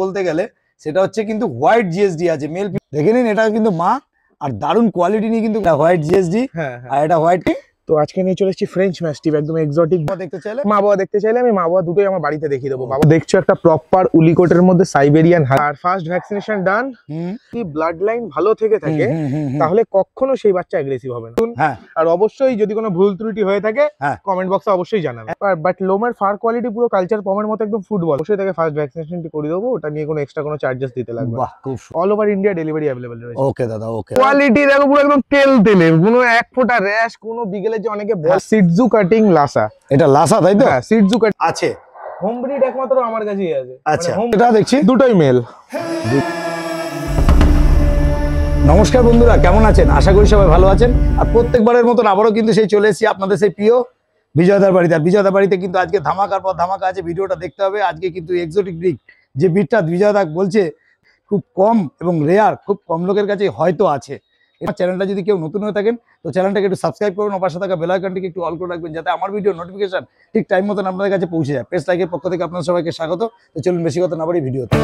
বলতে গেলে সেটা হচ্ছে কিন্তু হোয়াইট জিএসডি আছে মেল। দেখে নিন, এটা কিন্তু মা আর দারুণ কোয়ালিটি নিয়ে কিন্তু হোয়াইট জিএসডি। আর এটা হোয়াইট। তো আজকে নিয়ে চলে এসেছি ফ্রেঞ্চ ম্যাস্টিফ, একদম এক্সোটিক। দেখতে চাইলে মা বাবা দেখতে চাইলে আমি মা বাবা দুটোই আমার বাড়িতে দেখিয়ে দেবো। বাবা দেখছো একটা প্রপার উলিকোটের মধ্যে সাইবেরিয়ান, আর ফার্স্ট ভ্যাকসিনেশন ডান। যদি ব্লাড লাইন ভালো থেকে থাকে তাহলে কখনো সেই বাচ্চা অ্যাগ্রেসিভ হবে না। আর অবশ্যই যদি কোনো ভুল ত্রুটি হয়ে থাকে কমেন্ট বক্সে অবশ্যই জানাবে। বাট লোমের ফার কোয়ালিটি পুরো কালচার পমের মতো একদম ফুটবল। অবশ্যই তাকে ফার্স্ট ভ্যাকসিনেশনটি করে দেবো, ওটা নিয়ে কোনো এক্সট্রা কোনো চার্জেস দিতে লাগবে। All over India delivery available রয়েছে। ওকে দাদা, ওকে। কোয়ালিটি দেখো পুরো একদম তেল তেলে, কোনো এক ফোঁটা র্যাশ, কোনো বিকেলে যে অনেকে সিটজু কাটিং লাসা। এটা লাসা তাই তো? হ্যাঁ, সিটজু কাট আছে। হোম ব্রিড একমাত্র আমার কাছেই আছে। আচ্ছা, এটা দেখছি দুটোই মেল। নমস্কার বন্ধুরা, কেমন আছেন? আশা করি সবাই ভালো আছেন। আর প্রত্যেকবারের মতন আবারও কিন্তু সেই চলে এসেছি আপনাদের সেই প্রিয় বিজয়দার বাড়িতে। আর বিজয়দার বাড়িতে কিন্তু আজকে ধামাকার পর ধামাকা আছে, ভিডিওটা দেখতে হবে। আজকে কিন্তু এক্সোটিক ব্রিড যে ব্রিডটা বিজয়দা বলছে খুব কম এবং রেয়ার, খুব কম লোকের কাছে হয়তো আছে। আমার চ্যানেলটা যদি কেউ নতুন হয়ে থাকেন তো চ্যানেলটাকে একটু সাবস্ক্রাইব করুন, ও পাশে থাকা বেল আইকনটিকে একটু অল করে রাখবেন যাতে আমার ভিডিও নোটিফিকেশন ঠিক টাইম মতন আপনাদের কাছে পৌঁছে যায়। পেজ লাইকের পক্ষ থেকে আপনাদের সবাইকে স্বাগত। তো চলুন বেশি কথা না বাড়ি ভিডিওতে।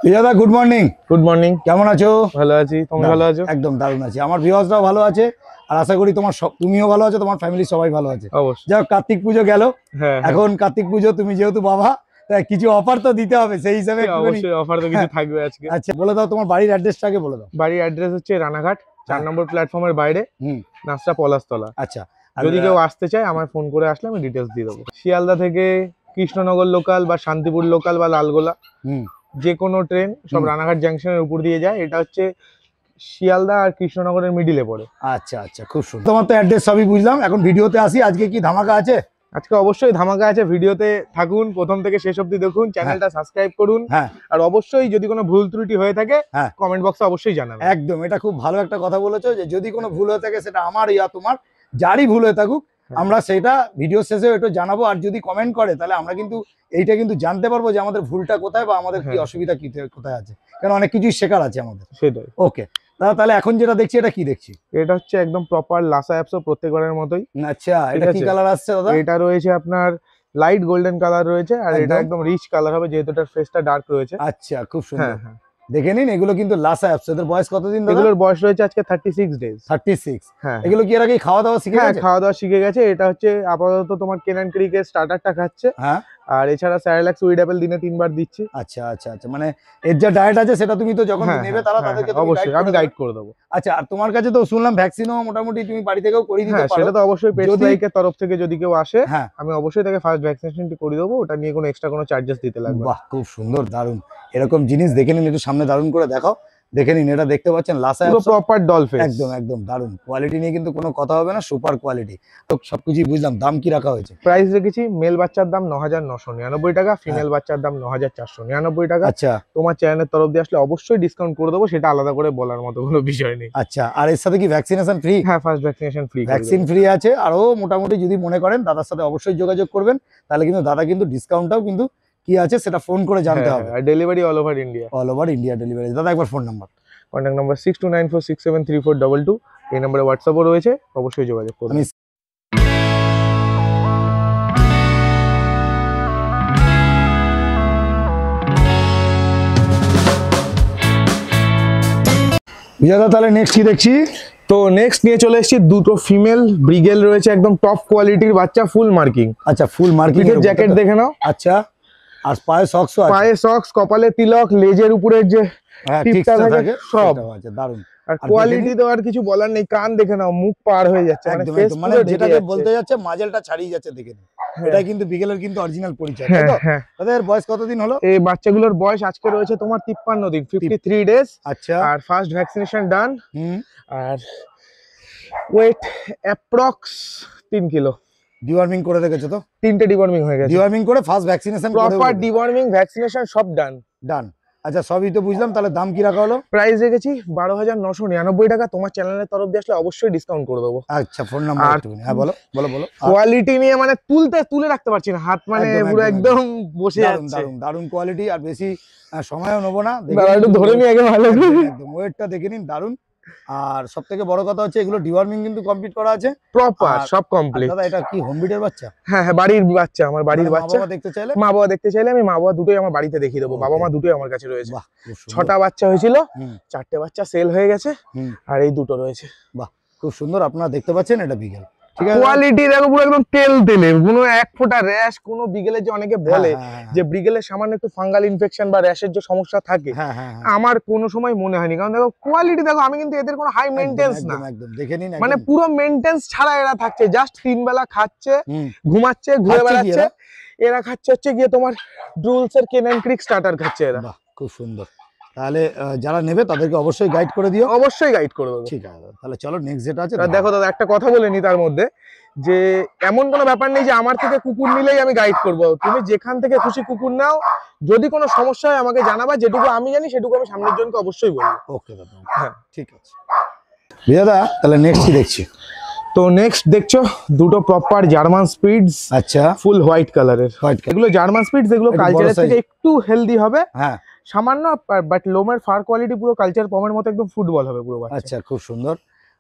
বিজয়দা গুড মর্নিং। গুড মর্নিং, কেমন আছো? ভালো আছি, তুমি ভালো আছো? একদম দারুণ আছি, আমার ভিউয়ার্সরাও ভালো আছে আর আশা করি তুমিও ভালো আছো, তোমার ফ্যামিলি সবাই ভালো আছে। অবশ্যই। যাও, কার্তিক পুজো গেল, এখন কার্তিক পুজো, তুমি যেহেতু বাবা তাই কিছু অফার তো দিতে হবে, সেই হিসাবে অবশ্যই অফার তো কিছু থাকবে আজকে। আচ্ছা, বলে দাও তোমার বাড়ির অ্যাড্রেসটাকে বলে দাও। বাড়ির অ্যাড্রেস হচ্ছে রানাঘাট 4 নম্বর প্ল্যাটফর্মের বাইরে, নাসরা পলাশতলা। আচ্ছা, যদি কেউ আসতে চায় আমার ফোন করে আসলে আমি ডিটেলস দিয়ে দেবো। শিয়ালদা থেকে কৃষ্ণনগর লোকাল বা শান্তিপুর লোকাল বা লালগোলা যে কোনো ট্রেন সব রানাঘাট জাংশনের উপর দিয়ে যায়। এটা হচ্ছে শিয়ালদা আর কৃষ্ণনগরের মিডিলে পড়ে। আচ্ছা আচ্ছা, খুব সুন্দর। তোমার তো অ্যাড্রেস সবই বুঝলাম, এখন ভিডিওতে আসি। আজকে কি ধামাকা আছে? আজকে অবশ্যই ধামাকা আছে, ভিডিওতে থাকুন, প্রথম থেকে শেষ অবধি দেখুন, চ্যানেলটা সাবস্ক্রাইব করুন। আর অবশ্যই যদি কোনো ভুল ত্রুটি হয়ে থাকে কমেন্ট বক্সে অবশ্যই জানাবেন। একদম, এটা খুব ভালো একটা কথা বলেছো যে যদি কোনো ভুল হয়ে থাকে সেটা আমার ইয়া তোমার, যারই ভুল হয়ে থাকুক আমরা সেটা ভিডিও শেষে একটু জানাবো। আর যদি কমেন্ট করে তাহলে আমরা কিন্তু এইটা কিন্তু জানতে পারবো যে আমাদের ভুলটা কোথায় বা আমাদের কি অসুবিধা কি কোথায় আছে, কারণ অনেক কিছুই শেখার আছে আমাদের। সেটাই। ওকে তাহলে এখন যেটা দেখছি এটা কি দেখছি? এটা হচ্ছে একদম প্রপার লাসা অ্যাপসো প্রত্যেকবারের মতোই। আচ্ছা, এটা কি কালার আসছে দাদা? এটা রয়েছে আপনার লাইট গোল্ডেন কালার রয়েছে, আর এটা একদম রিচ কালার হবে যেহেতু এটার ফেসটা ডার্ক রয়েছে। আচ্ছা, খুব সুন্দর। দেখে নিন, এগুলো কিন্তু লাসা অ্যাপস। এদের বয়স কতদিন দাদা? এগুলোর বয়স রয়েছে আজকে 36 ডেজ। 36। হ্যাঁ। এগুলো কি এর আগে খাওয়া দাওয়া শিখে গেছে? খাওয়া দাওয়া শিখে গেছে। এটা হচ্ছে আপাতত তোমার কেনান ক্রিকের স্টার্টারটা খাচ্ছে। হ্যাঁ। আর এছাড়া স্যারেলাক্স উইড অ্যাপেল দিনে 3 বার দিচ্ছি। আচ্ছা আচ্ছা আচ্ছা, মানে এর যে ডায়েট আছে সেটা তুমি তো যখন নেবে তারা তাদেরকে অবশ্যই আমি গাইড করে দেবো। আচ্ছা, আর তোমার কাছে তো শুনলাম ভ্যাকসিনও মোটামুটি তুমি বাড়ি থেকেও করে দিতে পারো। সেটা তো অবশ্যই পেট লাইকের তরফ থেকে যদি কেউ আসে আমি অবশ্যই তাকে ফার্স্ট ভ্যাকসিনেশনটি করে দেবো, ওটা নিয়ে কোনো এক্সট্রা কোনো চার্জেস দিতে লাগবে। বাহ, খুব সুন্দর, দারুণ। এরকম জিনিস দেখে নিন, একটু সামনে দারুণ করে দেখাও। দেখে নিন, এটা দেখতে পাচ্ছেন লাসা অ্যাপস, প্রপার ডলফিন। একদম একদম দারুণ কোয়ালিটি নিয়ে কিন্তু কোনো কথা হবে না, সুপার কোয়ালিটি। তো সবকিছুই বুঝলাম, দাম কি রাখা হয়েছে? প্রাইস রেখেছি মেল বাচ্চার দাম ৯৯৯৯ টাকা, ফিমেল বাচ্চার দাম ৯৪৯৯ টাকা। আচ্ছা, তোমার চ্যানেলের তরফ দিয়ে আসলে অবশ্যই ডিসকাউন্ট করে দেবো, সেটা আলাদা করে বলার মতো কোনো বিষয় নেই। আচ্ছা, আর এর সাথে কি ভ্যাকসিনেশন ফ্রি? হ্যাঁ, first vaccination free, vaccine free আছে। আরো মোটামুটি যদি মনে করেন দাদার সাথে অবশ্যই যোগাযোগ করবেন, তাহলে কিন্তু দাদা কিন্তু ডিসকাউন্টটাও কিন্তু কি আছে সেটা ফোন করে জানতে হবে। আর delivery all over India. All over India delivery. দাদা একবার ফোন নাম্বার। Contact number 6294673422। এই নম্বরে হোয়াটসঅ্যাপও রয়েছে, অবশ্যই যোগাযোগ করুন। বিজয়দা তাহলে নেক্সট কি দেখছি? তো নেক্সট নিয়ে চলে এসেছি দুটো ফিমেল ব্রিগেল রয়েছে, একদম টপ কোয়ালিটির বাচ্চা, ফুল মার্কিং। আচ্ছা, ফুল মার্কিং এর জ্যাকেট দেখে নাও। আচ্ছা, আর পায়ে সক্সও আছে। পায়ে সক্স, কপালে তিলক, লেজের উপরের যে টিপটা থাকে সব আছে, দারুণ। আর কোয়ালিটি তো আর কিছু বলার নেই, কান দেখে নাও, মুখ পার হয়ে যাচ্ছে, মানে যেটাকে বলতে যাচ্ছে মাজেলটা ছাড়িয়ে যাচ্ছে, দেখে নিন। এটা কিন্তু বিকেলের কিন্তু অরিজিনাল পরিচয়, তাই তো? তাদের বয়স কতদিন হলো? এই বাচ্চাগুলোর বয়স আজকে রয়েছে তোমার 53 দিন, 53 ডেজ। আচ্ছা, আর ফার্স্ট ভ্যাকসিনেশন ডান। আর ওয়েট অ্যাপ্রক্স 3 কিলো। ডিওয়ার্মিং করে রেখেছো তো? 3টে ডিওয়ার্মিং হয়ে গেছে। ডিওয়ার্মিং করে first vaccination, proper deworming vaccination সব ডান। ডান। আচ্ছা সবই তো বুঝলাম, তাহলে দাম কি রাখা হলো? প্রাইস রেখেছি 12,999 টাকা। তোমার চ্যানেলের তরফ দিয়ে আসলে অবশ্যই ডিসকাউন্ট করে দেবো। আচ্ছা ফোন নাম্বার আর একটু হ্যাঁ বলো বলো বলো। কোয়ালিটি নিয়ে মানে তুলে রাখতে পারছি না, হাত মানে পুরো একদম বসে দারুন যাচ্ছে। দারুন দারুন কোয়ালিটি, আর বেশি সময়ও নেবো না, একটু ধরে নিয়ে আগে ভালো করে। একদম ওয়েটটা দেখে নিন, দারুন। আর সব থেকে বড় কথা হচ্ছে এগুলো ডিওয়ার্মিং কিন্তু কমপ্লিট করা আছে, প্রপার আর- সব কমপ্লিট। দাদা এটা কি হোম ব্রিডের বাচ্চা? হ্যাঁ হ্যাঁ, বাড়ির বাচ্চা, আমার বাড়ির মানে মা বাচ্চা। বাবা দেখতে চাইলে মা বাবা দেখতে চাইলে আমি মা বাবা দুটোই আমার বাড়িতে দেখিয়ে দেবো। Okay. বাবা মা দুটোই আমার কাছে রয়েছে। বাহ খুব সুন্দর। 6টা বাচ্চা হয়েছিল, হুম, 4টে বাচ্চা সেল হয়ে গেছে, হুম, আর এই দুটো রয়েছে। খুব সুন্দর। আপনারা দেখতে পাচ্ছেন এটা বিকেল, ঠিক আছে? কোয়ালিটি দেখো পুরো একদম তেলে, কোনো এক ফোঁটা র্যাশ। কোনো বিগেলের যে অনেকে বলে যে ব্রিগেলের সামান্য একটু ফাঙ্গাল ইনফেকশন বা র্যাশের যে সমস্যা থাকে, হ্যাঁ হ্যাঁ আমার কোনো সময় মনে হয়নি। কারণ দেখো কোয়ালিটি দেখো, আমি কিন্তু এদের কোনো হাই মেইনটেন্স না, একদম দেখে নিন, মানে পুরো মেইনটেন্স ছাড়া এরা থাকছে, জাস্ট 3 বেলা খাচ্ছে, হুম, ঘুমাচ্ছে, ঘুরে খাচ্ছে কি বেড়াচ্ছে। এরা খাচ্ছে হচ্ছে গিয়ে তোমার ড্রুলস এর কেনান ক্রিক স্টার্টার খাচ্ছে এরা। বাহ খুব সুন্দর। তাহলে যারা নেবে তাদেরকে অবশ্যই গাইড করে দিও। অবশ্যই গাইড করে দেবো। ঠিক আছে, তাহলে চলো নেক্সট যেটা আছে। এবার দেখো দাদা, একটা কথা বলে নি তার মধ্যে, যে এমন কোনো ব্যাপার নেই যে আমার থেকে কুকুর নিলেই আমি গাইড করব। তুমি যেখান থেকে খুশি কুকুর নাও, যদি কোনো সমস্যা হয় আমাকে জানাবা, যেটুকু আমি জানি সেটুকু আমি সামনের জনকে অবশ্যই বলবো। ওকে দাদা, হ্যাঁ ঠিক আছে দাদা। তাহলে নেক্সট কি দেখছি? তো নেক্সট দেখছো দুটো প্রপার জার্মান স্পিডস, আচ্ছা ফুল হোয়াইট কালারের। হোয়াইট এগুলো জার্মান স্পিডস, এগুলো একটু বড় কালচারের থেকে size। একটু হেলদি হবে হ্যাঁ সামান্য, বাট লোমের ফার কোয়ালিটি পুরো কালচার পমের মতো একদম ফুটবল হবে পুরো বাচ্চা। আচ্ছা খুব সুন্দর।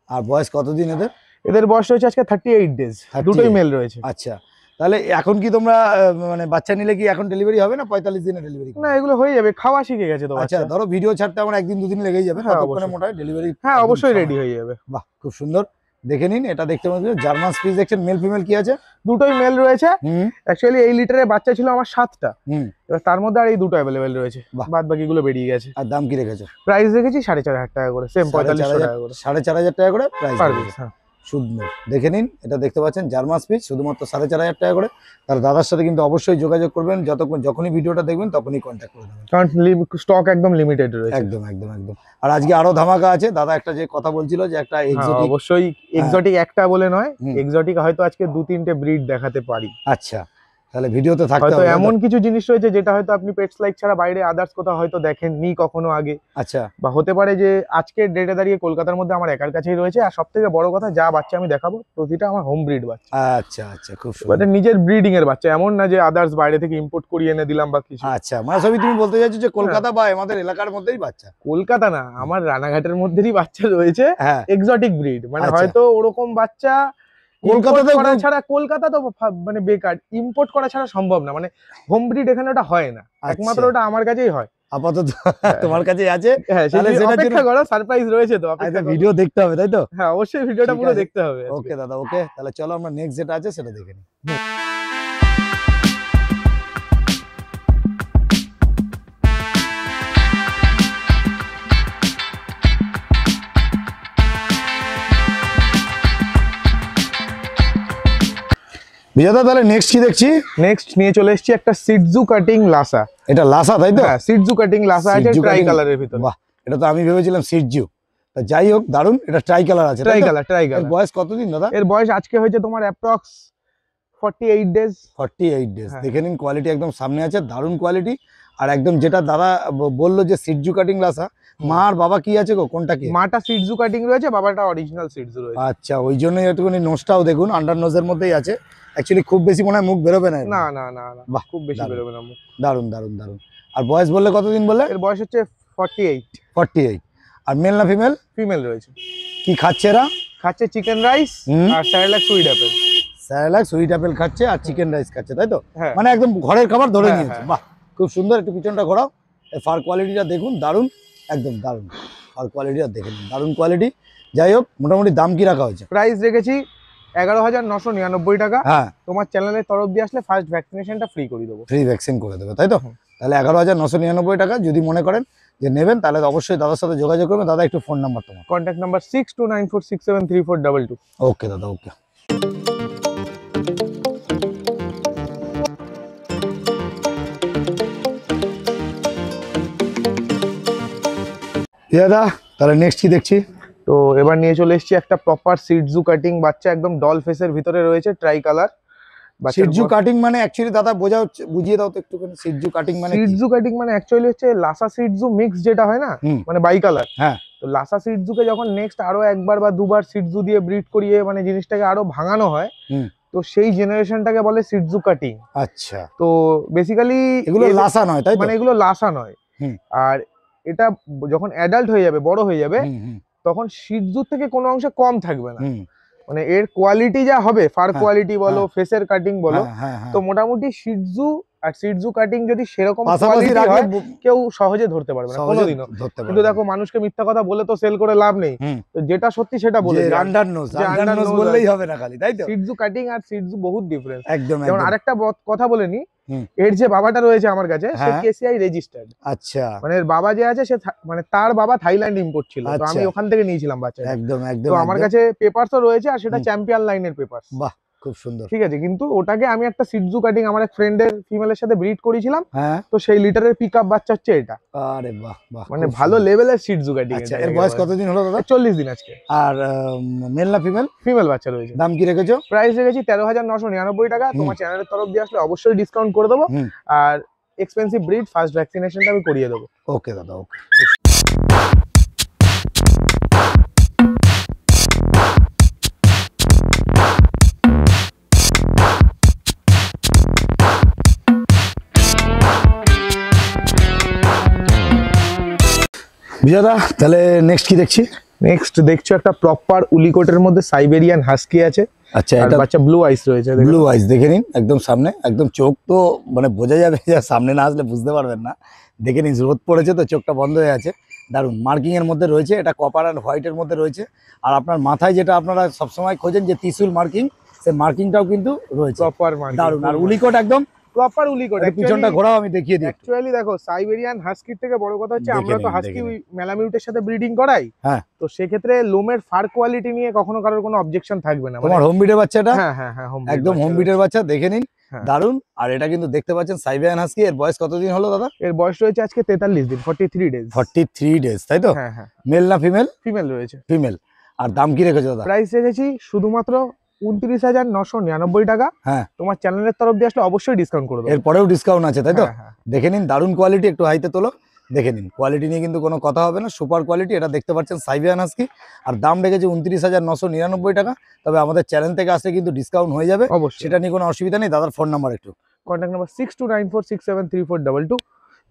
আর বয়স কতদিন এদের? এদের বয়স রয়েছে আজকে 38 ডেজ, 38 দুটোই মেল রয়েছে। আচ্ছা তাহলে এখন কি তোমরা মানে বাচ্চা নিলে কি এখন ডেলিভারি হবে না 45 দিনে ডেলিভারি? না এগুলো হয়ে যাবে, খাওয়া শিখে গেছে তো আচ্ছা বাচ্চা। ধরো ভিডিও ছাড়তে আমার একদিন দুদিন লেগেই যাবে, হ্যাঁ, ততক্ষণে অবশ্যই। মোটামুটি ডেলিভারি? হ্যাঁ অবশ্যই রেডি হয়ে যাবে। বাহ খুব সুন্দর। দেখে নিন, এটা দেখতে পাচ্ছেন জার্মান স্পিচ দেখছেন, মেল ফিমেল কি আছে? দুটোই মেল রয়েছে। হুম অ্যাকচুয়ালি এই লিটারের বাচ্চা ছিল আমার 7টা, হুম। এবার তার মধ্যে আর এই দুটো অ্যাভেলেবেল রয়েছে, বাহ। বাদ বাকিগুলো বেরিয়ে গেছে। আর দাম কি রেখেছো? প্রাইস রেখেছি 4,500 টাকা করে, সেম 4500 টাকা করে 4,500 টাকা করে প্রাইস পার পিস। হ্যাঁ সুন্দর। দেখে নিন, এটা দেখতে পাচ্ছেন জার্মান স্পিচ, শুধুমাত্র 4,500 টাকা করে। তার দাদার সাথে কিন্তু অবশ্যই যোগাযোগ করবেন, যখনই ভিডিওটা দেখবেন তখনই কন্ট্যাক্ট করে দেবেন, কারণ স্টক একদম লিমিটেড রয়েছে। একদম একদম একদম। আর আজকে আরো ধামাকা আছে। দাদা একটা যে কথা বলছিল যে একটা হ্যাঁ, এক্সোটিক, অবশ্যই এক্সোটিক একটা বলে নয়, হুম। এক্সোটিক হয়তো আজকে 2-3টে ব্রিড দেখাতে পারি। আচ্ছা তাহলে ভিডিওতে থাকতে হয়তো হবে। এমন কিছু জিনিস রয়েছে যেটা হয়তো আপনি পেটস লাইক ছাড়া বাইরে আদার্স কোথাও হয়তো দেখেননি কখনো আগে, আচ্ছা বা হতে পারে যে আজকের ডেটে দাঁড়িয়ে কলকাতার মধ্যে আমার একার কাছেই রয়েছে। আর সব থেকে বড় কথা, যা বাচ্চা আমি দেখাবো প্রতিটা আমার হোম ব্রিড বাচ্চা, আচ্ছা আচ্ছা খুব সুন্দর। মানে নিজের ব্রিডিং এর বাচ্চা, এমন না যে আদার্স বাইরে থেকে ইম্পোর্ট করিয়ে এনে দিলাম বা কিছু। আচ্ছা মানে সবই তুমি বলতে চাইছো যে কলকাতা বা আমাদের এলাকার মধ্যেই বাচ্চা? কলকাতা না, আমার রানাঘাটের মধ্যেই বাচ্চা রয়েছে, হ্যাঁ এক্সোটিক ব্রিড। মানে আচ্ছা। হয়তো ওরকম বাচ্চা কলকাতাতে কলকাতা করা খুব- ছাড়া, কলকাতা তো মানে বেকার, ইম্পোর্ট করা ছাড়া সম্ভব না। মানে হোম ব্রিড এখানে ওটা হয় না, একমাত্র ওটা আমার কাছেই হয়। আপাতত তোমার কাছে আছে, হ্যাঁ তাহলে সেটা সেটার অপেক্ষা জন্য- করো, সারপ্রাইজ রয়েছে তো, অপেক্ষা করো। ভিডিও দেখতে হবে তাই তো? হ্যাঁ অবশ্যই ভিডিওটা ঠিক পুরো আছে। দেখতে হবে আজকে। ওকে দাদা, ওকে তাহলে চলো আমরা নেক্সট যেটা আছে সেটা দেখে নিই। বিজাদা তাহলে নেক্সট কি দেখছি? নেক্সট নিয়ে চলে এসেছি একটা সিটজু কাটিং লাসা। এটা লাসা তাই তো? হ্যাঁ সিটজু কাটিং লাসা আছে, সিটজু ট্রাই cutting- কালারের ভিতরে। বাহ, এটা তো আমি ভেবেছিলাম সিটজু। তা যাই হোক দারুন, এটা ট্রাই কালার আছে ট্রাই তাই তো? কালার, ট্রাই এর কালার। বয়স কতদিন দাদা? এর বয়স আজকে হয়েছে তোমার অ্যাপ্রক্স 48 ডেজ। 48 ডেজ। হ্যাঁ। দেখে নিন, কোয়ালিটি একদম সামনে আছে, দারুন কোয়ালিটি। আর একদম যেটা দাদা বললো যে সিটজু কাটিং লাসা, মা আর বাবা কি আছে গো, কোনটা কি? মাটা সিটজু কাটিং রয়েছে, বাবাটা অরিজিনাল সিটজু রয়েছে। আচ্ছা ওই জন্যই একটুখানি নোজটাও দেখুন আন্ডার নোজের মধ্যেই আছে। অ্যাকচুয়ালি খুব বেশি মনে হয় মুখ বেরোবে না এর। না না না না, বাহ, খুব বেশি দারুণ। বেরোবে না মুখ। দারুন দারুন দারুন। আর বয়স বললে কতদিন বললে? এর বয়স হচ্ছে 48। 48। আর মেল না ফিমেল? ফিমেল রয়েছে। কি খাচ্ছে এরা? খাচ্ছে চিকেন রাইস হুম। আর salad sweet apple. Salad sweet apple খাচ্ছে আর চিকেন রাইস খাচ্ছে তাই তো? হ্যাঁ মানে একদম ঘরের খাবার ধরে হ্যাঁ, নিয়েছে। হ্যাঁ। বাহ খুব সুন্দর। একটু পিছনটা ঘোরাও, ফার কোয়ালিটিটা দেখুন, দারুন একদম দারুন। ফার কোয়ালিটিটা দেখে নিন, দারুন কোয়ালিটি। যাই হোক মোটামুটি দাম কি রাখা হয়েছে? প্রাইস রেখেছি 11,999 টাকা। হ্যাঁ তোমার চ্যানেলের তরফ দিয়ে আসলে ফার্স্ট ভ্যাকসিনেশনটা ফ্রি করে দেবো। ফ্রি ভ্যাকসিন করে দেবে তাই তো? তাহলে 11,999 টাকা। যদি মনে করেন যে নেবেন তাহলে অবশ্যই দাদার সাথে যোগাযোগ করবেন। দাদা একটু ফোন নাম্বার তোমার। Contact number 6294673422। ওকে দাদা, ওকে। দাদা তাহলে নেক্সট কি দেখছি? তো এবার নিয়ে চলে এসেছি একটা প্রপার সিটজু কাটিং বাচ্চা, একদম ডল ফেসের ভিতরে রয়েছে, ট্রাই কালার। সিটজু কাটিং মানে অ্যাকচুয়ালি দাদা বুঝিয়ে দাও তো একটুখানি। সিটজু কাটিং মানে সিটজু কাটিং মানে অ্যাকচুয়ালি হচ্ছে লাসা সিটজু মিক্স যেটা হয় না, মানে বাই কালার। হ্যাঁ, তো লাসা সিটজুকে যখন নেক্সট আরো একবার বা দুবার সিটজু দিয়ে ব্রিড করিয়ে মানে জিনিসটাকে আরো ভাঙানো হয়, তো সেই জেনারেশনটাকে বলে সিটজু কাটিং। আচ্ছা, তো বেসিক্যালি এগুলো লাসা নয় তাই তো? মানে এগুলো লাসা নয়। আর এটা যখন অ্যাডাল্ট হয়ে যাবে, বড় হয়ে যাবে, তখন সিটজু থেকে কোনো অংশে কম থাকবে না। মানে এর কোয়ালিটি যা হবে, ফার কোয়ালিটি বলো, ফেসের কাটিং বলো, তো মোটামুটি সিটজু আর সিটজু কাটিং যদি সেরকম কোয়ালিটি হয় কেউ সহজে ধরতে পারবে না কোনোদিনও। কিন্তু দেখো, মানুষকে মিথ্যা কথা বলে তো সেল করে লাভ নেই, তো যেটা সত্যি সেটা বলে আন্ডারনোজ বললেই হবে না খালি, তাই তো? সিটজু কাটিং আর সিটজু বহুত ডিফারেন্স। একদম। যেমন আরেকটা কথা বলে নি, এর যে বাবাটা রয়েছে আমার কাছে, সে কেসিআই রেজিস্টার্ড। আচ্ছা, মানে এর বাবা যে আছে সে মানে তার বাবা থাইল্যান্ড ইম্পোর্ট ছিল, তো আমি ওখান থেকে নিয়েছিলাম বাচ্চাটা। একদম একদম। তো আমার কাছে পেপারসও রয়েছে, আর সেটা চ্যাম্পিয়ন লাইনের পেপারস। বাহ, খুব সুন্দর। ঠিক আছে, কিন্তু ওটাকে আমি একটা সিটজু কাটিং আমার এক ফ্রেন্ডের ফিমেলের সাথে ব্রিড করেছিলাম। হ্যাঁ, তো সেই লিটারের পিকআপ বাচ্চা হচ্ছে এটা। আরে বাহ বাহ, মানে ভালো লেভেলের সিটজু কাটিং। আচ্ছা, এর বয়স কতদিন হলো দাদা? 40 দিন আজকে। আর মেল না ফিমেল? ফিমেল বাচ্চা রয়েছে। দাম কি রেখেছো? প্রাইস রেখেছি 13,999 টাকা। তোমার চ্যানেলের তরফ দিয়ে আসলে অবশ্যই ডিসকাউন্ট করে দেবো। আর এক্সপেন্সিভ ব্রিড ফার্স্ট ভ্যাকসিনেশনটা আমি করিয়ে দেবো। ওকে দাদা, ওকে। বিজয়দা, তাহলে নেক্সট কি দেখছি? নেক্সট দেখছো একটা প্রপার উলিকোটের মধ্যে সাইবেরিয়ান হাস্কি আছে। আচ্ছা, এটা বাচ্চা ব্লু আইস রয়েছে। ব্লু আইস দেখে নিন, একদম সামনে, একদম চোখ তো মানে বোঝা যাবে, সামনে না আসলে বুঝতে পারবেন না। দেখে নিন, রোদ পড়েছে তো চোখটা বন্ধ হয়ে আছে। দারুণ মার্কিং এর মধ্যে রয়েছে, এটা কপার আর হোয়াইটের মধ্যে রয়েছে। আর আপনার মাথায় যেটা আপনারা সবসময় খোঁজেন যে ত্রিশূল মার্কিং, সেই মার্কিংটাও কিন্তু রয়েছে। প্রপার মার্কিং, দারুণ। আর উলিকোট একদম প্রপার উলিকোট। পিছনটা ঘোরাও, আমি দেখিয়ে দিই। অ্যাকচুয়ালি দেখো, সাইবেরিয়ান হাস্কির থেকে বড় কথা হচ্ছে আমরা তো হাস্কি ম্যালামিউটের সাথে ব্রিডিং করাই। হ্যাঁ, তো সেক্ষেত্রে লোমের ফার কোয়ালিটি নিয়ে কখনো কারোর কোনো অবজেকশন থাকবে না। তোমার হোম বিটের বাচ্চাটা? হ্যাঁ হ্যাঁ হ্যাঁ, একদম হোম বিটের বাচ্চা, দেখে নিন, দারুণ। আর এটা কিন্তু দেখতে পাচ্ছেন সাইবেরিয়ান হাস্কি। এর বয়স কতদিন হলো দাদা? এর বয়স রয়েছে আজকে 43 দিন, 43 ডেজ। 43 ডেজ, তাই তো? হ্যাঁ হ্যাঁ। মেল না ফিমেল? ফিমেল রয়েছে। ফিমেল। আর দাম কি রেখেছো দাদা? প্রাইস রেখেছি শুধুমাত্র 29,999 টাকা। হ্যাঁ, তোমার চ্যানেলের তরফ দিয়ে আসলে অবশ্যই ডিসকাউন্ট করে দেবো। এরপরেও ডিসকাউন্ট আছে, তাই তো? হ্যাঁ। দেখে নিন, দারুণ কোয়ালিটি। একটু হাইতে তোলো, দেখে নিন। কোয়ালিটি নিয়ে কিন্তু কোনো কথা হবে না, সুপার কোয়ালিটি। এটা দেখতে পাচ্ছেন সাইবেরিয়ান হাস্কি। আর দাম রেখেছে 29,999 টাকা। তবে আমাদের চ্যানেল থেকে আসলে কিন্তু ডিসকাউন্ট হয়ে যাবে, অবশ্যই। সেটা নিয়ে কোনো অসুবিধা নেই। দাদার ফোন নাম্বার একটু। Contact number 6294673422।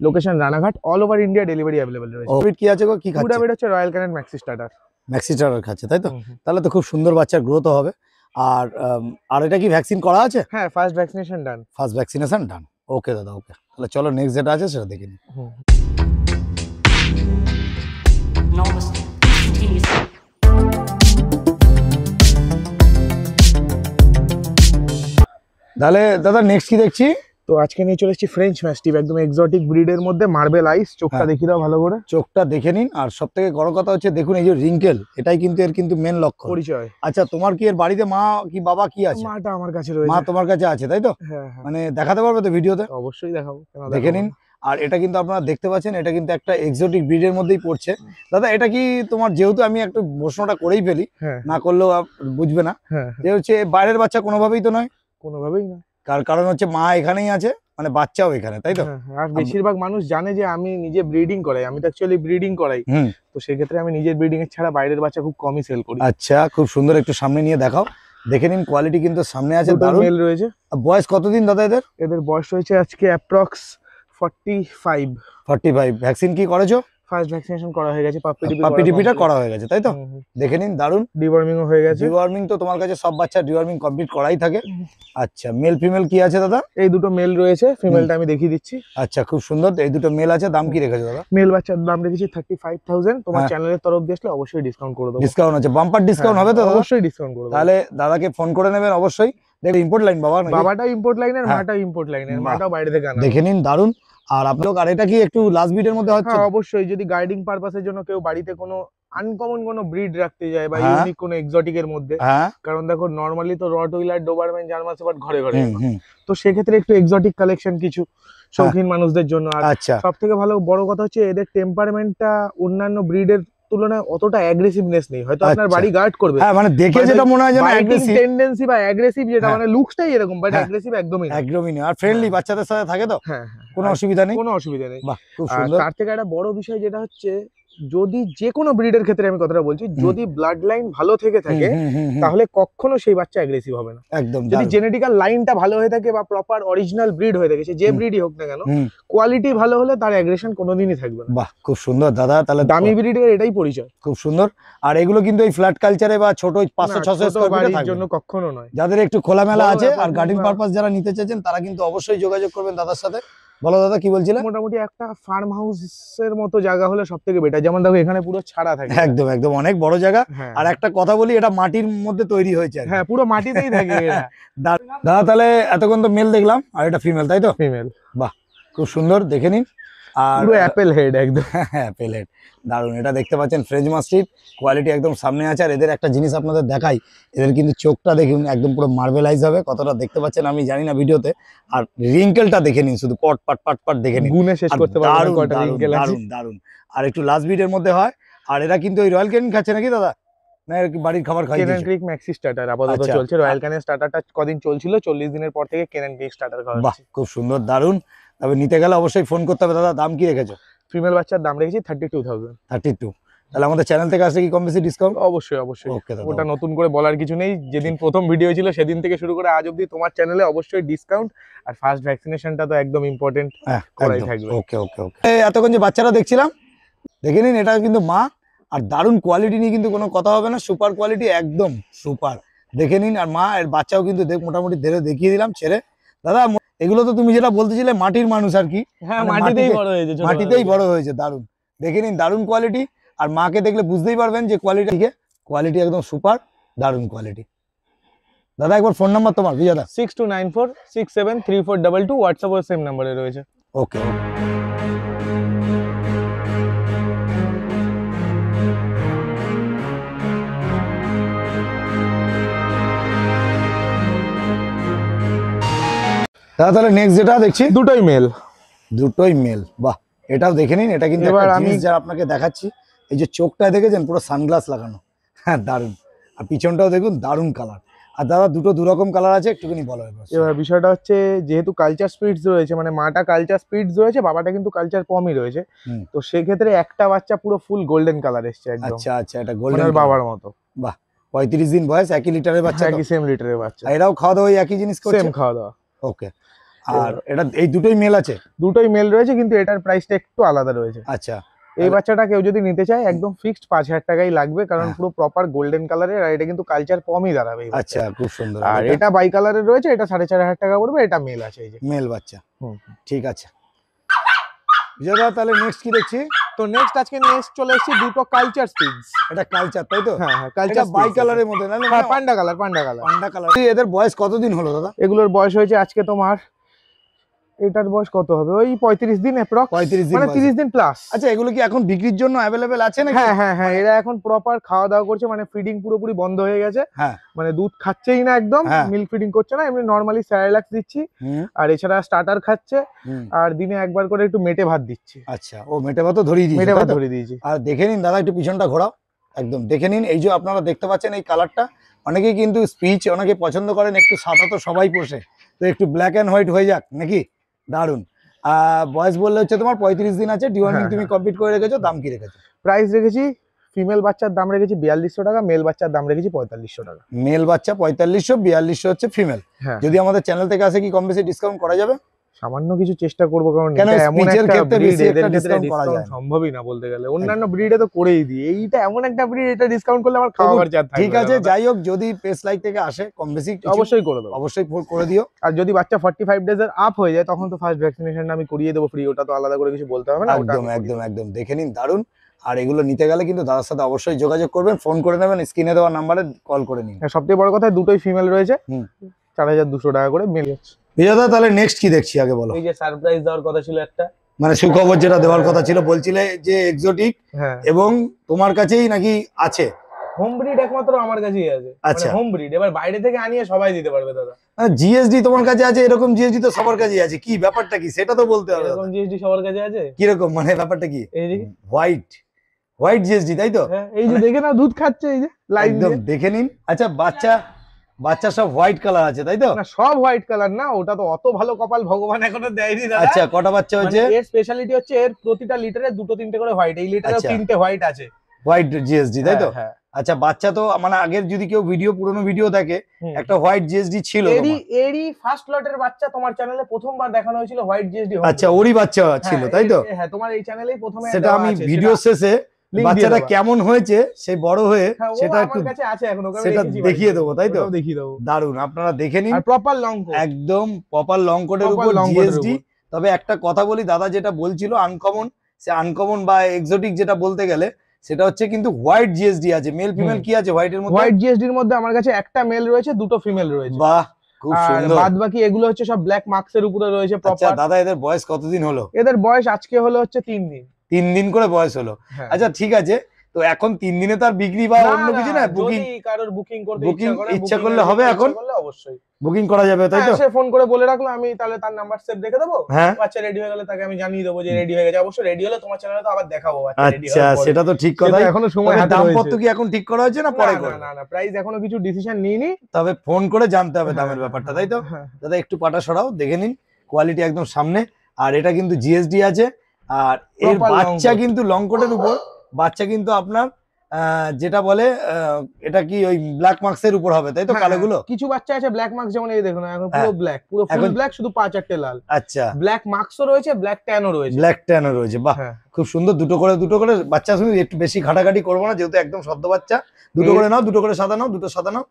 Location Ranaghat. All over India delivery available রয়েছে। ওবিট কি আছে গো? কি খাচ্ছে? ফুড হচ্ছে royal Canon maxi starter. Maxi starter খাচ্ছে, তাই তো? তাহলে তো খুব সুন্দর বাচ্চার গ্রোথ হবে। আর এটা কি ভ্যাকসিন করা আছে? হ্যাঁ, ফার্স্ট ভ্যাকসিনেশন ডান। ফার্স্ট ভ্যাকসিনেশন ডান। ওকে দাদা, ওকে। তাহলে চলো নেক্সট যেটা আছে সেটা দেখে নিই। তাহলে দাদা নেক্সট কি দেখছি? তো আজকে নিয়ে চলে এসেছি ফ্রেঞ্চ ম্যাস্টিফ, একদম এক্সোটিক ব্রিডের মধ্যে মার্বেল আইস। চোখটা দেখিয়ে দাও ভালো করে। চোখটা দেখে নিন। আর সব থেকে বড় কথা হচ্ছে দেখুন এই যে রিঙ্কেল, এটাই কিন্তু এর কিন্তু মেন লক্ষণ, পরিচয়। আচ্ছা, তোমার কি এর বাড়িতে মা কি বাবা কি আছে? মাটা আমার কাছে রয়েছে। মা তোমার কাছে আছে, তাই তো? হ্যাঁ, মানে দেখাতে পারবে তো ভিডিওতে? অবশ্যই দেখাবো। দেখে নিন। আর এটা কিন্তু আপনারা দেখতে পাচ্ছেন, এটা কিন্তু একটা এক্সোটিক ব্রিডের মধ্যেই পড়ছে। দাদা এটা কি তোমার, যেহেতু আমি একটু প্রশ্নটা করেই ফেলি, না করলেও বুঝবে না, যে হচ্ছে বাইরের বাচ্চা কোনোভাবেই তো নয়? কোনোভাবেই না। কারণ হচ্ছে মা এখানেই আছে, মানে বাচ্চাও এখানে, তাই তো? আর বেশিরভাগ মানুষ জানে যে আমি নিজে ব্রিডিং করাই, আমি তো অ্যাকচুয়ালি ব্রিডিং করাই। তো সেক্ষেত্রে আমি নিজের ব্রিডিং এর ছাড়া বাইরের বাচ্চা খুব কমই সেল করি। আচ্ছা, খুব সুন্দর। একটু সামনে নিয়ে দেখাও, দেখে নিন। কোয়ালিটি কিন্তু সামনে আছে, দারুণ। মেল রয়েছে। বয়স কতদিন দাদা এদের? এদের বয়স রয়েছে আজকে অ্যাপ্রক্স 45। ভ্যাকসিন কি করেছো? ফার্স্ট ভ্যাকসিনেশন করা হয়ে গেছে, পাপ্পি টিপিটা করা হয়ে গেছে, তাই তো? দেখে নিন, দারুণ। ডিওয়ার্মিং ও হয়ে গেছে। ডিওয়ার্মিং তো তোমার কাছে সব বাচ্চা ডিওয়ার্মিং কমপ্লিট করাই থাকে। আচ্ছা, মেল ফিমেল কি আছে দাদা? এই দুটো মেল রয়েছে, ফিমেলটা আমি দেখিয়ে দিচ্ছি। আচ্ছা, খুব সুন্দর। এই দুটো মেল আছে, দাম কি রেখেছো দাদা? মেল বাচ্চার দাম রেখেছি 35,000। তোমার চ্যানেলের তরফ দিয়ে আসলে অবশ্যই ডিসকাউন্ট করে দেবো। ডিসকাউন্ট আছে, বাম্পার ডিসকাউন্ট হবে তো? অবশ্যই ডিসকাউন্ট করে দেবো। তাহলে দাদাকে ফোন করে নেবেন অবশ্যই। দেখো ইম্পোর্ট লাইন বাবাটা ইম্পোর্ট লাইনের, মাটাও ইম্পোর্ট লাইনের, মাটাও বাইরে থেকে আনা। দেখে নিন, দারুণ। আর আপনার, আর এটা কি একটু লাস্ট বিটের মধ্যে হচ্ছে? হ্যাঁ, অবশ্যই। যদি গাইডিং পারপাসের জন্য কেউ বাড়িতে কোনো আনকমন কোনো ব্রিড রাখতে যায় বা ইউনিক কোনো এক্সোটিক এর মধ্যে, কারণ দেখো নরমালি তো রটউইলার, ডোবারম্যান, জার্মান শেপার্ড ঘরে ঘরে, তো সেক্ষেত্রে একটু এক্সোটিক কালেকশন কিছু শৌখিন মানুষদের জন্য। আর সব থেকে ভালো বড় কথা হচ্ছে এদের টেম্পারমেন্টটা অন্যান্য ব্রিডের তুলনায় অতটা অ্যাগ্রেসিভনেস নেই, হয়তো আপনার আচ্ছা। বাড়ি গার্ড করবে, হ্যাঁ মানে দেখে যেটা মনে হয় যেন অ্যাগ্রেসিভ টেন্ডেন্সি বা অ্যাগ্রেসিভ যেটা হ্যাঁ। মানে লুকসটাই এরকম, বাট হ্যাঁ। অ্যাগ্রেসিভ একদমই না। একদমই না। আর ফ্রেন্ডলি হ্যাঁ। বাচ্চাদের সাথে থাকে তো হ্যাঁ কোনো আর অসুবিধা নেই। কোনো অসুবিধা নেই। বাহ খুব আর সুন্দর। তার থেকে একটা বড় বিষয় যেটা হচ্ছে, যদি যে কোনো ব্রিডের ক্ষেত্রে আমি কথাটা বলছি, যদি ব্লাড লাইন ভালো থেকে থাকে তাহলে কখনো সেই বাচ্চা অ্যাগ্রেসিভ হবে না। একদম যদি জেনেটিক্যাল লাইনটা ভালো হয়ে থাকে বা প্রপার অরিজিনাল ব্রিড হয়ে থাকে, সে যে ব্রিডই হোক না কেন, কোয়ালিটি ভালো হলে তার অ্যাগ্রেশন কোনোদিনই থাকবে না। বাহ খুব সুন্দর দাদা। তাহলে দামি ব্রিডের এটাই পরিচয়। খুব সুন্দর। আর এগুলো কিন্তু এই ফ্ল্যাট কালচারে বা ছোট 500-600 স্কয়ার ফিটে বাড়ির থাকবে জন্য কখনো নয়। যাদের একটু খোলামেলা বড় আছে আর apartment গার্ডেন বা- পারপাস যারা নিতে চাইছেন তারা কিন্তু অবশ্যই যোগাযোগ করবেন দাদার সাথে। বলো দাদা কি বলছিলে? মোটামুটি একটা ফার্ম হাউসের মতো জায়গা হলে সব থেকে বেটার, যেমন দেখো এখানে পুরো ছাড়া থাকে। একদম একদম অনেক বড় জায়গা। হ্যাঁ আর একটা কথা বলি, এটা মাটির মধ্যে তৈরি হয়েছে আর কি। হ্যাঁ পুরো মাটিতেই থাকে এরা। দাদা তাহলে এতক্ষণ তো মেল দেখলাম আর এটা ফিমেল তাই তো? ফিমেল খুব সুন্দর দেখে নিন। আর পুরো অ্যাপেল হেড একদম। হ্যাঁ প্লেট দারুন। এটা দেখতে পাচ্ছেন ফ্রেঞ্চ মাস্টিফ, কোয়ালিটি একদম সামনে আছে। আর এদের একটা জিনিস আপনাদের দেখাই, এদের কিন্তু চোখটা দেখুন একদম পুরো মার্বেলাইজ হবে, কতটা দেখতে পাচ্ছেন আমি জানি না ভিডিওতে। আর রিঙ্কেলটা দেখে নিন, শুধু পট পাট পাট পাট দেখে নিন, গুনে শেষ আর করতে পারবো না দারুন কয়টা দারুন wrinkle আছে। দারুন দারুন। আর একটু লাস্ট বিটের মধ্যে হয়। আর এরা কিন্তু ওই রয়্যাল ক্যানিন খাচ্ছে নাকি দাদা, না এর কি বাড়ির খাবার খাই কেনান ক্রিক ম্যাক্সি স্টার্টার আপাতত আচ্ছা। চলছে। রয়্যাল ক্যানিন স্টার্টারটা কদিন চলছিল, 40 দিনের পর থেকে কেনান ক্রিক স্টার্টার খাওয়া বাহ খুব সুন্দর দারুন। তবে নিতে গেলে অবশ্যই ফোন করতে হবে দাদা। দাম কি রেখেছো? ফিমেল বাচ্চার দাম রেখেছি 32,000। 32। তাহলে আমাদের চ্যানেল থেকে আসলে কি কম বেশি ডিসকাউন্ট? অবশ্যই অবশ্যই, ওকে দাদা ওটা নতুন করে বলার কিছু নেই। যেদিন প্রথম ভিডিও ছিল সেদিন থেকে শুরু করে আজ অবধি তোমার চ্যানেলে অবশ্যই ডিসকাউন্ট। আর ফার্স্ট ভ্যাকসিনেশনটা তো একদম ইম্পর্টেন্ট হ্যাঁ করাই একদম। থাকবে। ওকে ওকে ওকে। এতক্ষণ যে বাচ্চারা দেখছিলাম দেখে নিন, এটা কিন্তু মা। আর দারুণ কোয়ালিটি নিয়ে কিন্তু কোনো কথা হবে না, সুপার কোয়ালিটি একদম সুপার। দেখে নিন। আর মা এর বাচ্চাও কিন্তু মোটামুটি ধরে দেখিয়ে দিলাম ছেড়ে। দাদা এগুলো তো তুমি যেটা বলতেছিলে মাটির মানুষ আর কি, হ্যাঁ মানে মাটিতেই মাটিতে- বড় হয়েছে, মাটিতেই বড় হয়েছে। দারুণ দেখে নিন, দারুণ কোয়ালিটি। আর মাকে দেখলে বুঝতেই পারবেন যে কোয়ালিটি একদম সুপার, দারুণ কোয়ালিটি। দাদা একবার ফোন নাম্বার তোমার বিজয়দা? 6294673422, হোয়াটসঅ্যাপও সেম নাম্বারে রয়েছে। ওকে। দাদা তাহলে নেক্সট যেটা দেখছি দুটোই মেল। দুটোই মেল। বাহ এটাও দেখে নিন। এটা কিন্তু এবার একটা আমি- জিনিস যা আপনাকে দেখাচ্ছি, এই যে চোখটা দেখেছেন পুরো সানগ্লাস লাগানো, হ্যাঁ দারুণ। আর পিছনটাও দেখুন দারুণ কালার। আর দাদা দুটো দুরকম কালার আছে, একটুখানি বলো এবার। এবার বিষয়টা হচ্ছে, যেহেতু কালচার স্পিডস রয়েছে, মানে মাটা কালচার স্পিডস রয়েছে, বাবাটা কিন্তু কালচার পমই রয়েছে, হুম। তো সেক্ষেত্রে একটা বাচ্চা পুরো ফুল গোল্ডেন কালার এসছে একদম, আচ্ছা আচ্ছা, এটা মানে গোল্ডেন ওর বাবার মতো। 35 দিন বয়স, 1 লিটারের বাচ্চা তো? একই সেম লিটারের বাচ্চা, আর এরাও খাওয়া দাওয়া ওই একই জিনিস করছে? সেম খাওয়া দাওয়া। ওকে। আর এটা এই দুটোই মেল আছে? দুটোই মেল রয়েছে, কিন্তু এটার প্রাইসটা একটু আলাদা রয়েছে। আচ্ছা। এই বাচ্চাটা কেউ যদি নিতে চায় একদম ফিক্সড 5,000 টাকাই লাগবে, কারণ হ্যাঁ। পুরো প্রপার গোল্ডেন কালারের, আর এটা কিন্তু কালচার পমই দাঁড়াবে এই আচ্ছা বাচ্চা। খুব সুন্দর। আর এটা বাই কালারের রয়েছে, এটা 4,500 টাকা পড়বে, এটা মেল আছে এই যে। মেল বাচ্চা, হুম। ঠিক আছে। বিজয়দা তাহলে নেক্সট কি দেখছি? তো নেক্সট আজকে চলে এসেছি দুটো কালচার স্পিডস। এটা কালচার তাই তো? হ্যাঁ হ্যাঁ এটা কালচার বাই কালারের মধ্যে না? হ্যাঁ পান্ডা কালার, পান্ডা কালার। পান্ডা কালার। এদের বয়স কতদিন হলো দাদা? এগুলোর বয়স হয়েছে আজকে তোমার, এটার বয়স কত হবে, ওই 35 দিন অ্যাপ্রক্স, 35 দিন মানে বয়স। 30 দিন প্লাস। আচ্ছা এগুলো কি এখন বিক্রির জন্য অ্যাভেলেবেল আছে নাকি? হ্যাঁ হ্যাঁ হ্যাঁ, এরা এখন প্রপার খাওয়া দাওয়া করছে, মানে ফিডিং পুরোপুরি বন্ধ হয়ে গেছে। হ্যাঁ। মানে দুধ খাচ্ছেই না একদম, হ্যাঁ। মিল্ক ফিডিং করছে না, এমনি নরমালি স্যারেলাক্স দিচ্ছি, হুম, আর এছাড়া স্টার্টার খাচ্ছে, হুম। আর দিনে একবার করে একটু মেটে ভাত দিচ্ছি। আচ্ছা, ও মেটে ভাত ধরিয়ে দিয়েছে মেটে ভাত তাই তো? ধরে দিয়েছি। আর দেখে নিন দাদা, একটু পিছনটা ঘোরাও, একদম দেখে নিন। এই যে আপনারা দেখতে পাচ্ছেন এই কালারটা, অনেকেই কিন্তু স্পিচ অনেকে পছন্দ করেন একটু সাদা, তো সবাই পোষে, তো একটু ব্ল্যাক অ্যান্ড হোয়াইট হয়ে যাক নাকি। দারুন। বয়স বললে হচ্ছে তোমার 35 দিন আছে, ডিওয়ার্মিং হ্যাঁ, তুমি কমপ্লিট করে রেখেছো। দাম কি রেখেছো? প্রাইস রেখেছি, ফিমেল বাচ্চার দাম রেখেছি 4200 টাকা, মেল বাচ্চার দাম রেখেছি 4500 টাকা। মেল বাচ্চা 4500, 4200 হচ্ছে ফিমেল। হ্যাঁ, যদি আমাদের চ্যানেল থেকে আসে কি কম বেশি ডিসকাউন্ট করা যাবে? সামান্য কিছু চেষ্টা করবো, কারণ কেন এটা এমন speech এর একটা ক্ষেত্রে breed, বেশি এদের একটা ক্ষেত্রে discount করা discount যায় না। সম্ভবই না বলতে গেলে। অন্যান্য ব্রিডে তো করেই দিই, এইটা এমন একটা ব্রিড, এটা ডিসকাউন্ট করলে আমার খাওয়া খরচা আর থাকবে ঠিক না আছে, দাদা। যাই হোক, যদি পেস লাইক থেকে আসে কম বেশি কিছু অবশ্যই করে দেবো। অবশ্যই করে দিও। আর যদি বাচ্চা 45 ডেজ এর আপ হয়ে যায়, তখন তো ফার্স্ট ভ্যাকসিনেশন আমি করিয়ে দেবো ফ্রি, ওটা তো আলাদা করে কিছু বলতে হবে না। ওটা একদম আমি একদম একদম দেখে নিন, দারুন। আর এগুলো নিতে গেলে কিন্তু দাদার সাথে অবশ্যই যোগাযোগ করবেন, ফোন করে নেবেন, স্ক্রিনে দেওয়া নাম্বারে কল করে নিন। আর সবথেকে বড় কথা, দুটোই ফিমেল রয়েছে, হুম। 4200 টাকা করে মেল। বিজয়দা তাহলে নেক্সট কি দেখছি আগে বলো। এই যে সারপ্রাইজ দেওয়ার কথা ছিল একটা, মানে সুখবর যেটা দেওয়ার কথা ছিল, বলছিলে যে এক্সোটিক হ্যাঁ এবং তোমার কাছেই নাকি আছে। হোম ব্রিড একমাত্র আমার কাছেই আছে, আচ্ছা। হোম ব্রিড, এবার বাইরে থেকে আনিয়ে সবাই দিতে পারবে দাদা। জিএসডি তোমার কাছে আছে, এরকম জিএসডি তো সবার কাছেই আছে, কি ব্যাপারটা কি সেটা তো বলতে হবে। এরকম জিএসডি সবার কাছে আছে। কিরকম মানে ব্যাপারটা কি? এই যে হোয়াইট হোয়াইট জিএসডি তাই তো? এই যে দেখে না দুধ খাচ্ছে এই যে লাইন একদম দিয়ে। দেখে নিন। আচ্ছা বাচ্চা সব হোয়াইট কালার আছে তাই তো? না সব হোয়াইট কালার না, ওটা তো অত ভালো কপাল ভগবান এখনো দেয়নি দাদা। আচ্ছা কটা বাচ্চা হয়েছে? মানে এর স্পেশালিটি হচ্ছে এর প্রতিটা লিটারে দুটো তিনটে করে হোয়াইট, এই লিটারে আচ্ছা। 3টে হোয়াইট আছে। হোয়াইট জিএসডি তাই তো? হ্যাঁ। আচ্ছা বাচ্চা তো মানে আগের যদি কেউ পুরনো ভিডিও দেখে একটা হোয়াইট জিএসডি ছিল এরই ফার্স্ট লটের বাচ্চা তোমার চ্যানেলে প্রথমবার দেখানো হয়েছিল হোয়াইট জিএসডি। আচ্ছা ওরই বাচ্চা ছিল তাই তো? হ্যাঁ তোমার এই চ্যানেলেই প্রথমে সেটা আমি ভিডিও শেষে বাচ্চাটা কেমন হয়েছে সেই বড় হয়ে সেটা একটু সেটা দেখিয়ে দেবো তাই তো? দেখিয়ে দেবো। দারুন, আপনারা দেখে নিন। প্রপার লং কোট, একদম প্রপার লং কোটের উপর জিএসডি। তবে একটা কথা বলি, দাদা যেটা বলছিল আনকমন, সে আনকমন বা এক্সোটিক যেটা বলতে গেলে সেটা হচ্ছে কিন্তু হোয়াইট জিএসডি আছে। মেল ফিমেল কি আছে হোয়াইটের মধ্যে? হোয়াইট জিএসডি এর মধ্যে আমার কাছে একটা মেল রয়েছে, দুটো ফিমেল রয়েছে। বাহ খুব সুন্দর। বাদ বাকি এগুলো হচ্ছে সব ব্ল্যাক মার্কস এর উপরে রয়েছে প্রপার। আচ্ছা দাদা এদের বয়স কতদিন হলো? এদের বয়স আজকে হলো হচ্ছে 3 দিন। 3 দিন করে বয়স হলো। আচ্ছা ঠিক আছে, তো এখন 3 দিনে তো আর বিক্রি বা অন্য কিছু না, বুকিং কারোর বুকিং করতে ইচ্ছা করলে হবে, এখন অবশ্যই বুকিং করা যাবে তাই তো? সে ফোন করে বলে রাখলো, আমি তাহলে তার নাম্বার সেভ রেখে দেবো। হ্যাঁ বাচ্চা রেডি হয়ে গেলে তাকে আমি জানিয়ে দেবো যে রেডি হয়ে গেছে। অবশ্যই রেডি হলে তোমার চ্যানেলে তো আবার দেখাবো বাচ্চা রেডি হওয়ার পরে। আচ্ছা সেটা তো ঠিক কথা। এখনো সময় হাতে রয়েছে। দামপত্র কি এখন ঠিক করা হয়েছে না পরে করবে? না প্রাইস এখনো কিছু ডিসিশন নিইনি, তবে ফোন করে জানতে হবে দামের ব্যাপারটা তাই তো? দাদা একটু পাটা সরাও, দেখে নিন কোয়ালিটি একদম সামনে। আর এটা কিন্তু জিএসডি আছে, আর এর বাচ্চা কিন্তু লং কোটের উপর বাচ্চা কিন্তু আপনার যেটা বলে এটা কি ওই ব্ল্যাক মার্কস এর উপর হবে তাই তো? কালোগুলো কিছু বাচ্চা আছে ব্ল্যাক মার্কস, যেমন এই দেখুন এখন পুরো ব্ল্যাক, পুরো ফুল ব্ল্যাক, শুধু পা চারটে লাল। আচ্ছা ব্ল্যাক মার্কসও রয়েছে, ব্ল্যাক ট্যানও রয়েছে। ব্ল্যাক ট্যানও রয়েছে, বাহ খুব সুন্দর। দুটো করে বাচ্চা, শুধু একটু বেশি ঘাটাঘাটি করবো না যেহেতু একদম সদ্য বাচ্চা। দুটো করে নাও, দুটো করে সাদা নাও, দুটো সাদা নাও।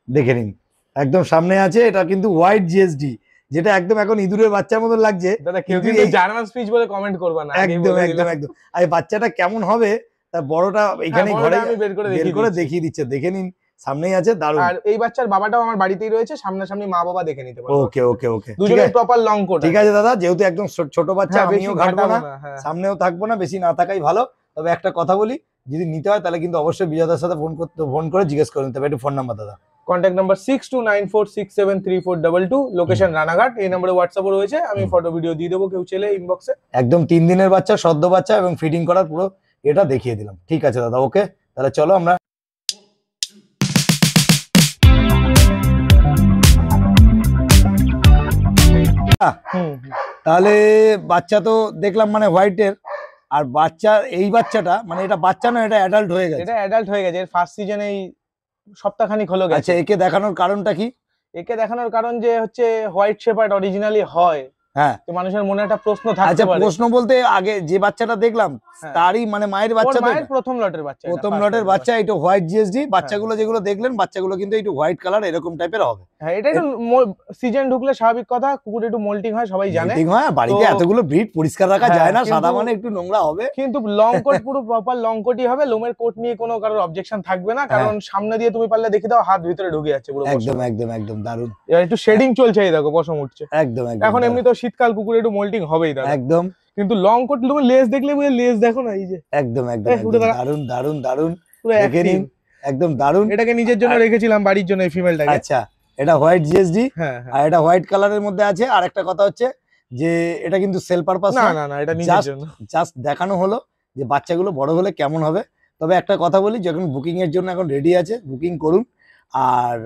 দেখে নিন একদম সামনে আছে। এটা কিন্তু হোয়াইট জিএসডি, যেটা একদম এখন ইঁদুরের বাচ্চার মতো লাগছে। দাদা কেউ কিন্তু জার্মান স্পিচ বলে কমেন্ট করবে না। একদম একদম একদম। আর বাচ্চাটা কেমন হবে তার বড়টা এখানে ঘরে বের করে দেখিয়ে দিচ্ছে, দেখে নিন সামনেই আছে। দারুণ। আর এই বাচ্চার বাবাটাও আমার বাড়িতেই রয়েছে, সামনাসামনি মা বাবা দেখে নিতে পারবে। ওকে ওকে ওকে, দুজনেই প্রপার লং কোট। ঠিক আছে দাদা, যেহেতু একদম ছোট বাচ্চা আমিও ঘাটবো না, সামনেও থাকবো না, বেশি না থাকাই ভালো। তবে একটা কথা বলি, যদি নিতে হয় তাহলে কিন্তু অবশ্যই বিজয়দার সাথে ফোন করে জিজ্ঞেস করে নিতে হবে। একটু ফোন নাম্বার দাদা। Contact number 6294673422, location Ranaghat. এই নম্বরে হোয়াটসঅ্যাপও রয়েছে, আমি ফটো ভিডিও দিয়ে দেবো, কেউ চাইলে ইনবক্সে। একদম 3 দিনের বাচ্চা, সদ্য বাচ্চা এবং ফিডিং করার পুরো এটা দেখিয়ে দিলাম। ঠিক আছে দাদা, ওকে তাহলে চলো আমরা তাহলে বাচ্চা তো দেখলাম মানে হোয়াইটের। আর বাচ্চা এই বাচ্চাটা মানে এটা বাচ্চা না, এটা অ্যাডাল্ট হয়ে গেছে। এটা অ্যাডাল্ট হয়ে গেছে, এর ফার্স্ট সিজনেই সপ্তাহখানিক হলো গেছে। আচ্ছা একে দেখানোর কারণটা কি? একে দেখানোর কারণ যে হচ্ছে হোয়াইট শেপার্ড অরিজিনালি হয়। হ্যাঁ, তো মানুষের মনে একটা প্রশ্ন থাকতে পারে। আচ্ছা প্রশ্ন বলতে আগে যে বাচ্চাটা দেখলাম তারই মানে মায়ের বাচ্চা, তো মায়ের প্রথম লটের বাচ্চা, প্রথম লটের বাচ্চা। এটা হোয়াইট জিএসডি। বাচ্চাগুলো যেগুলো দেখলেন বাচ্চাগুলো কিন্তু একটু হোয়াইট কালার এরকম টাইপের হবে। হ্যাঁ এটা একটু সিজন ঢুকলে স্বাভাবিক কথা, কুকুর একটু মোল্টিং হয়, সবাই জানে। মোল্টিং হয়, বাড়িতে এতগুলো ব্রিড পরিষ্কার রাখা যায় না, সাদা মানে একটু নোংরা হবে। কিন্তু লং কোট পুরো প্রপার লং কোটই হবে, লোমের কোট নিয়ে কোনো কারোর অবজেকশন থাকবে না, কারণ সামনে দিয়ে তুমি পারলে দেখে দাও হাত ভিতরে ঢুকে যাচ্ছে পুরো। একদম একদম একদম দারুণ। এবার একটু শেডিং চলছে, এই দেখো পশম উঠছে। একদম একদম। এখন এমনি তো শীতকাল, কুকুর একটু মোল্টিং হবেই দাদা একদম। কিন্তু লং কোট তুমি লেজ দেখলে বুঝে, লেজ দেখো না এই যে। একদম একদম দারুণ দারুণ দারুণ, পুরো দেখে নিন একদম দারুণ। এটাকে নিজের জন্য রেখেছিলাম, বাড়ির জন্য এই ফিমেলটাকে। আচ্ছা এটা হোয়াইট জিএসডি, হ্যাঁ আর এটা হোয়াইট কালারের মধ্যে আছে। আর একটা কথা হচ্ছে যে এটা কিন্তু সেল পারপাস না, না না এটা নিজের জন্য জাস্ট দেখানো হলো যে বাচ্চাগুলো বড় হলে কেমন হবে। তবে একটা কথা বলি, যখন বুকিং এর জন্য এখন রেডি আছে, বুকিং করুন। আর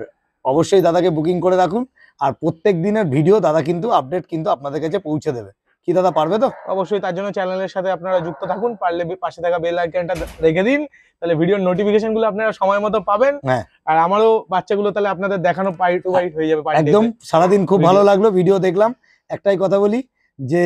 অবশ্যই দাদাকে বুকিং করে রাখুন। আর প্রত্যেক দিনের ভিডিও দাদা কিন্তু আপডেট কিন্তু আপনাদের কাছে পৌঁছে দেবে। কি দাদা পারবে তো? অবশ্যই, তার জন্য চ্যানেলের সাথে আপনারা যুক্ত থাকুন, পারলে পাশে থাকা বেল আইকনটা রেখে দিন, তাহলে ভিডিওর নোটিফিকেশন গুলো আপনারা সময় মতো পাবেন। আর আমারও বাচ্চাগুলো তাহলে আপনাদের দেখানো পাই টু পাই হয়ে যাবে। একদম সারাদিন খুব ভালো লাগলো ভিডিও দেখলাম। একটাই কথা বলি যে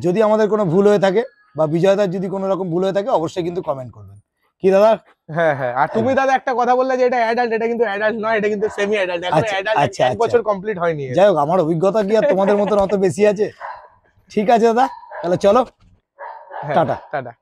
যদি আমাদের কোনো ভুল হয়ে থাকে বা বিজয়দার যদি কোনো রকম ভুল হয়ে থাকে অবশ্যই কিন্তু কমেন্ট করবেন। কি দাদা? হ্যাঁ হ্যাঁ। আর তুমি দাদা একটা কথা বললে যে এটা অ্যাডাল্ট, এটা কিন্তু অ্যাডাল্ট নয়, এটা কিন্তু সেমি অ্যাডাল্ট। এখন অ্যাডাল্ট 1 বছর কমপ্লিট হয়নি। যাই হোক, আমার অভিজ্ঞতা কি আর তোমাদের মতন অত বেশি আছে? ঠিক আছে দাদা, তাহলে চলো, টাটা টাটা।